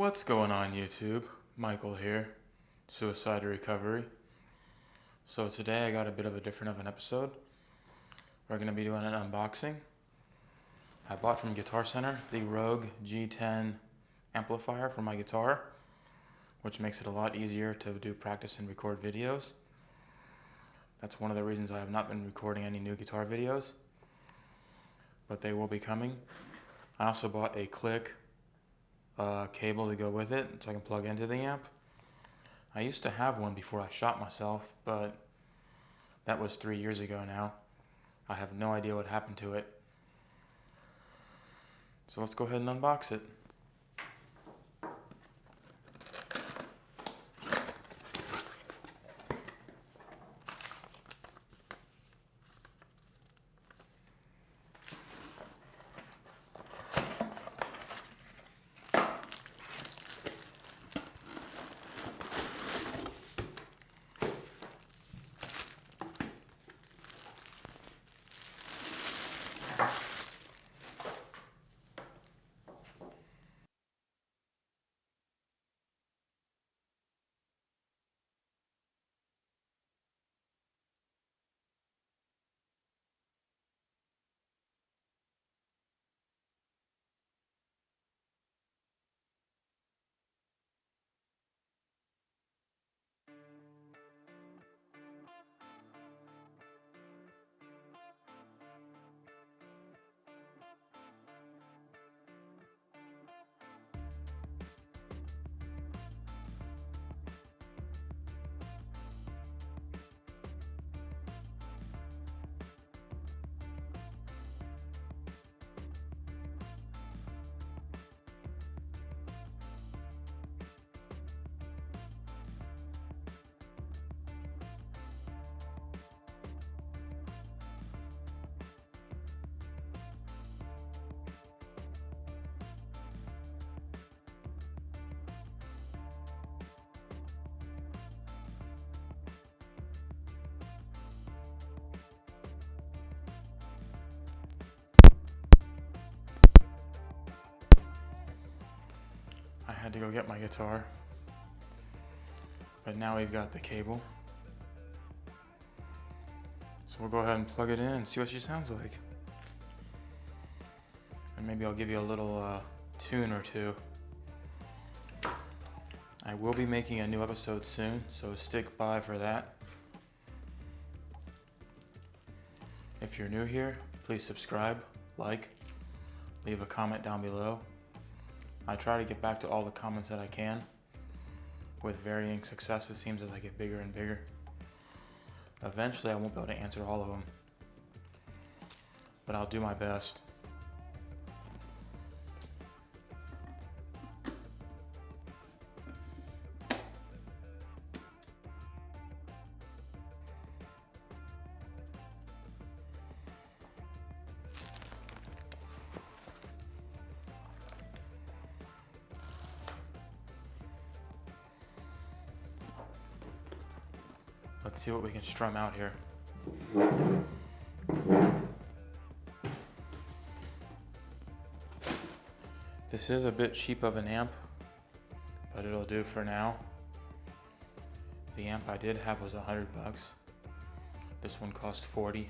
What's going on YouTube? Michael here, Suicide Recovery. So today I got a bit of a different of an episode. We're going to be doing an unboxing. I bought from Guitar Center the Rogue G10 amplifier for my guitar, which makes it a lot easier to do practice and record videos. That's one of the reasons I have not been recording any new guitar videos, but they will be coming. I also bought a click cable to go with it so I can plug into the amp. I used to have one before I shot myself, but that was 3 years ago now. I have no idea what happened to it. So let's go ahead and unbox it. I had to go get my guitar, but now we've got the cable. So we'll go ahead and plug it in and see what she sounds like. And maybe I'll give you a little tune or two. I will be making a new episode soon, so stick by for that. If you're new here, please subscribe, like, leave a comment down below. I try to get back to all the comments that I can, with varying success it seems as I get bigger and bigger. Eventually I won't be able to answer all of them, but I'll do my best. Let's see what we can strum out here. This is a bit cheap of an amp, but it'll do for now. The amp I did have was $100. This one cost $40.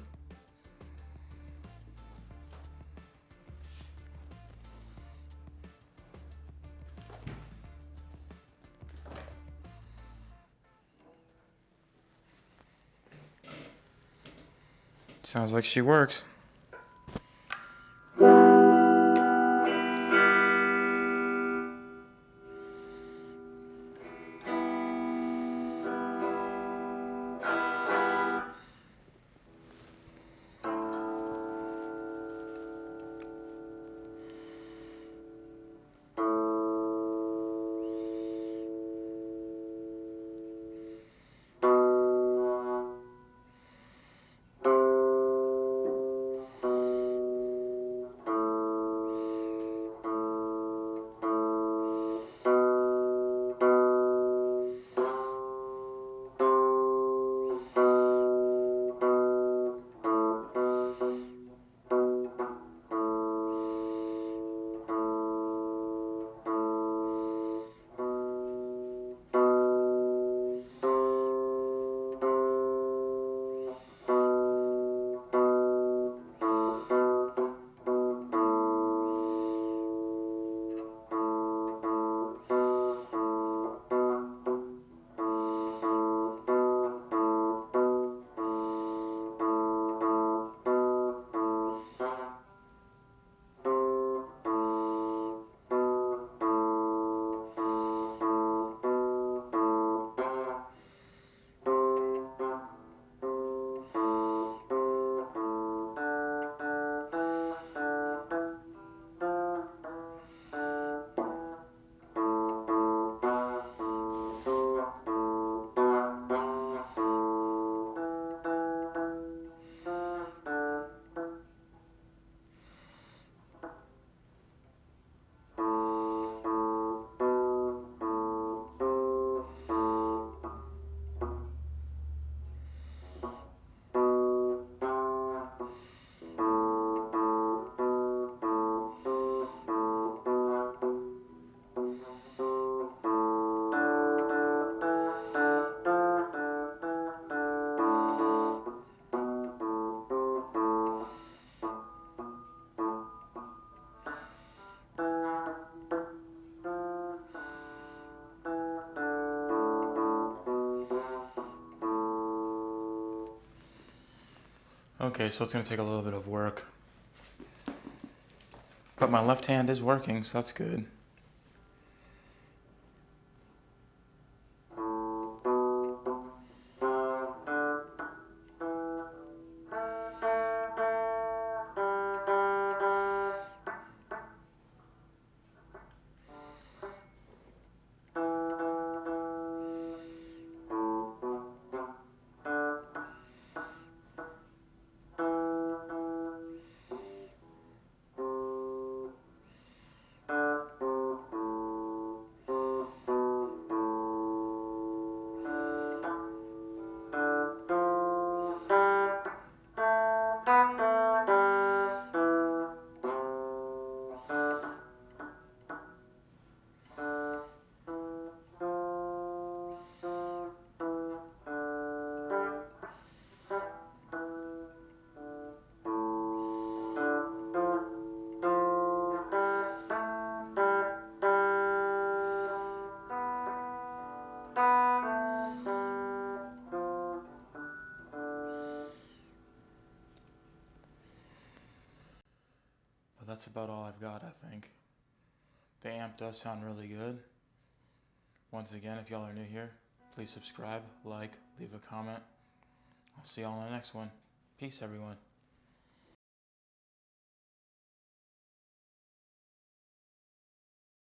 Sounds like she works. Okay, so it's going to take a little bit of work. But my left hand is working, so that's good. But that's about all I've got, I think. The amp does sound really good. Once again, if y'all are new here, please subscribe, like, leave a comment. I'll see y'all in the next one. Peace, everyone.